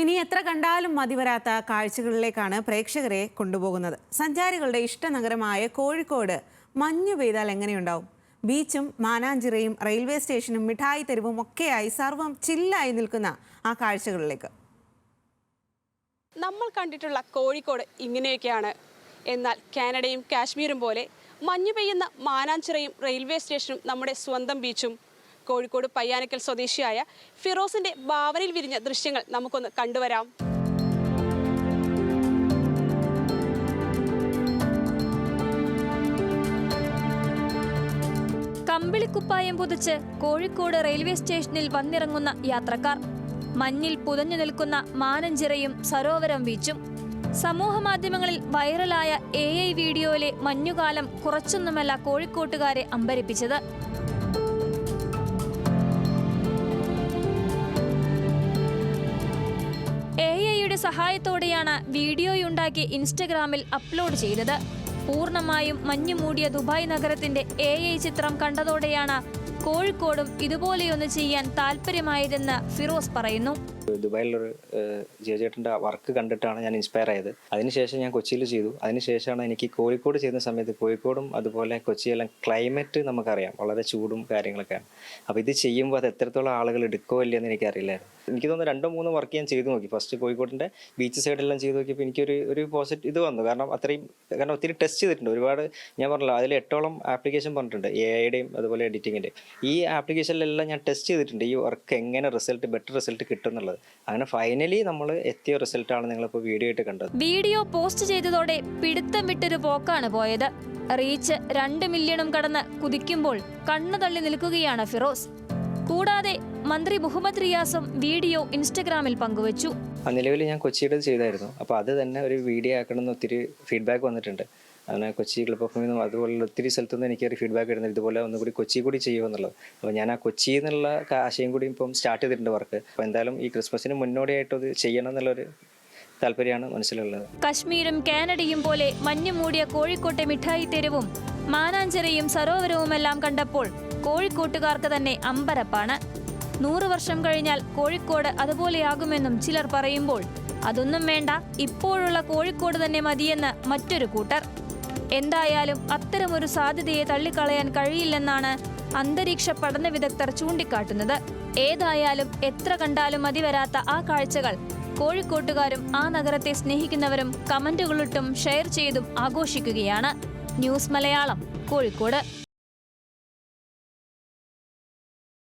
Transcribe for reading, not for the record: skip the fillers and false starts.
ഇനി എത്ര കണ്ടാലും മതിവരാത്ത കാഴ്ചകളിലേക്കാണ് പ്രേക്ഷകരെ കൊണ്ടുപോകുന്നത്. സഞ്ചാരികളുടെ ഇഷ്ടനഗരമായ കോഴിക്കോട് മഞ്ഞു പെയ്താൽ എങ്ങനെയുണ്ടാവും? ബീച്ചും മാനാഞ്ചിറയും റെയിൽവേ സ്റ്റേഷനും മിഠായി തെരുവും ഒക്കെയായി സർവം ചില്ലായി നിൽക്കുന്ന ആ കാഴ്ചകളിലേക്ക്. നമ്മൾ കണ്ടിട്ടുള്ള കോഴിക്കോട് ഇങ്ങനെയൊക്കെയാണ്. എന്നാൽ കാനഡയും കാശ്മീരും പോലെ മഞ്ഞു പെയ്യുന്ന മാനാഞ്ചിറയും റെയിൽവേ സ്റ്റേഷനും നമ്മുടെ സ്വന്തം ബീച്ചും. കോഴിക്കോട് പയ്യാനക്കൽ സ്വദേശിയായ ഫിറോസിന്റെ ഭാവനയിൽ വിരിഞ്ഞ ദൃശ്യങ്ങൾ നമുക്കൊന്ന് കണ്ടുവരാം. കമ്പിളിക്കുപ്പായം പുതച്ച് കോഴിക്കോട് റെയിൽവേ സ്റ്റേഷനിൽ വന്നിറങ്ങുന്ന യാത്രക്കാർ. മഞ്ഞിൽ പുതഞ്ഞു നിൽക്കുന്ന മാനാഞ്ചിറയും സരോവരം ബീച്ചും. സമൂഹ മാധ്യമങ്ങളിൽ വൈറലായ AI വീഡിയോയിലെ മഞ്ഞുകാലം കുറച്ചൊന്നുമല്ല കോഴിക്കോട്ടുകാരെ അമ്പരിപ്പിച്ചത്. AIയുടെ സഹായത്തോടെയാണ് വീഡിയോയുണ്ടാക്കി ഇൻസ്റ്റഗ്രാമിൽ അപ്ലോഡ് ചെയ്തത്. പൂർണ്ണമായും മഞ്ഞു മൂടിയ ദുബായ് നഗരത്തിന്റെ AI ചിത്രം കണ്ടതോടെയാണ് കോഴിക്കോടും ഇതുപോലെയൊന്ന് ചെയ്യാൻ താല്പര്യമായതെന്ന് ഫിറോസ് പറയുന്നു. ദുബായിലൊരു ജിയോചേട്ടൻ്റെ വർക്ക് കണ്ടിട്ടാണ് ഞാൻ ഇൻസ്പയർ ആയത്. അതിനുശേഷം ഞാൻ കൊച്ചിയിൽ ചെയ്തു. അതിനുശേഷമാണ് എനിക്ക് കോഴിക്കോട് ചെയ്യുന്ന സമയത്ത് കോഴിക്കോടും അതുപോലെ കൊച്ചിയെല്ലാം ക്ലൈമറ്റ് നമുക്കറിയാം, വളരെ ചൂടും കാര്യങ്ങളൊക്കെയാണ്. അപ്പോൾ ഇത് ചെയ്യുമ്പോൾ അത് എത്രത്തോളം ആളുകൾ എടുക്കോ ഇല്ലയെന്ന് എനിക്കറിയില്ലായിരുന്നു. എനിക്ക് തോന്നുന്നു 2-3 വർക്ക് ഞാൻ ചെയ്തു നോക്കി. ഫസ്റ്റ് കോഴിക്കോടിൻ്റെ ബീച്ച് സൈഡെല്ലാം ചെയ്ത് നോക്കിയപ്പോൾ എനിക്കൊരു പോസിറ്റീവ് ഇത് വന്നു. കാരണം ഒത്തിരി ടെസ്റ്റ് ചെയ്തിട്ടുണ്ട്. ഒരുപാട് ഞാൻ പറഞ്ഞല്ലോ, അതിൽ 8ഓളം ആപ്ലിക്കേഷൻ പറഞ്ഞിട്ടുണ്ട്, AIയുടെയും അതുപോലെ എഡിറ്റിങ്ങിൻ്റെയും. ഈ ആപ്ലിക്കേഷനിലെല്ലാം ഞാൻ ടെസ്റ്റ് ചെയ്തിട്ടുണ്ട് ഈ വർക്ക് എങ്ങനെ ബെറ്റർ റിസൾട്ട് കിട്ടും എന്നുള്ളത്. അങ്ങനെ ഫൈനലി നമ്മൾ എത്തിയ റിസൾട്ടാണ് നിങ്ങളിപ്പോൾ വീഡിയോ ആയിട്ട് കണ്ടത്. വീഡിയോ പോസ്റ്റ് ചെയ്തതോടെ പിടുത്തം വിട്ടൊരു പോക്കാണ് പോയത്. റീച്ച് 2 മില്യണും കടന്ന് കുതിക്കുമ്പോൾ കണ്ണു തള്ളി നിൽക്കുകയാണ് ഫിറോസ്. കൂടാതെ മന്ത്രി മുഹമ്മദ് റിയാസും വീഡിയോ ഇൻസ്റ്റഗ്രാമിൽ പങ്കുവച്ചു. നിലവിൽ ഞാൻ കൊച്ചിയുടെ ചെയ്തായിരുന്നു. അപ്പോൾ അത് തന്നെ ഒരു വീഡിയോ ആക്കണമെന്ന് ഒത്തിരി ഫീഡ്ബാക്ക് വന്നിട്ടുണ്ട്. അങ്ങനെ കൊച്ചി ക്ലബ് ഓഫ് നിന്നും അതുപോലുള്ള ഒത്തിരി സ്ഥലത്തുനിന്ന് എനിക്കൊരു ഫീഡ്ബാക്ക് വരുന്നത് ഇതുപോലെ ഒന്നുകൂടി കൊച്ചി കൂടി ചെയ്യുമെന്നുള്ളത്. അപ്പോൾ ഞാൻ ആ കൊച്ചി എന്നുള്ള ആശയം കൂടി ഇപ്പം സ്റ്റാർട്ട് ചെയ്തിട്ടുണ്ട് വർക്ക്. അപ്പോൾ എന്തായാലും ഈ ക്രിസ്മസിന് മുന്നോടിയായിട്ട് അത് ചെയ്യണം എന്നുള്ളൊരു താല്പര്യമാണ് മനസ്സിലുള്ളത്. കശ്മീരും കാനഡയും പോലെ മഞ്ഞു മൂടിയ കോഴിക്കോട്ടെ മിഠായി തെരുവും മാനാഞ്ചിറയും സരോവരവുമെല്ലാം കണ്ടപ്പോൾ കോഴിക്കോട്ടുകാർക്ക് തന്നെ അമ്പരപ്പാണ്. 100 വർഷം കഴിഞ്ഞാൽ കോഴിക്കോട് അതുപോലെയാകുമെന്നും ചിലർ പറയുമ്പോൾ അതൊന്നും വേണ്ട, ഇപ്പോഴുള്ള കോഴിക്കോട് തന്നെ മതിയെന്ന് മറ്റൊരു കൂട്ടർ. എന്തായാലും അത്തരമൊരു സാധ്യതയെ തള്ളിക്കളയാൻ കഴിയില്ലെന്നാണ് അന്തരീക്ഷ പഠന വിദഗ്ധർ ചൂണ്ടിക്കാട്ടുന്നത്. ഏതായാലും എത്ര കണ്ടാലും മതിവരാത്ത ആ കാഴ്ചകൾ കോഴിക്കോട്ടുകാരും ആ നഗരത്തെ സ്നേഹിക്കുന്നവരും കമന്റുകളിട്ടും ഷെയർ ചെയ്തും ആഘോഷിക്കുകയാണ്. ന്യൂസ് മലയാളം, കോഴിക്കോട്.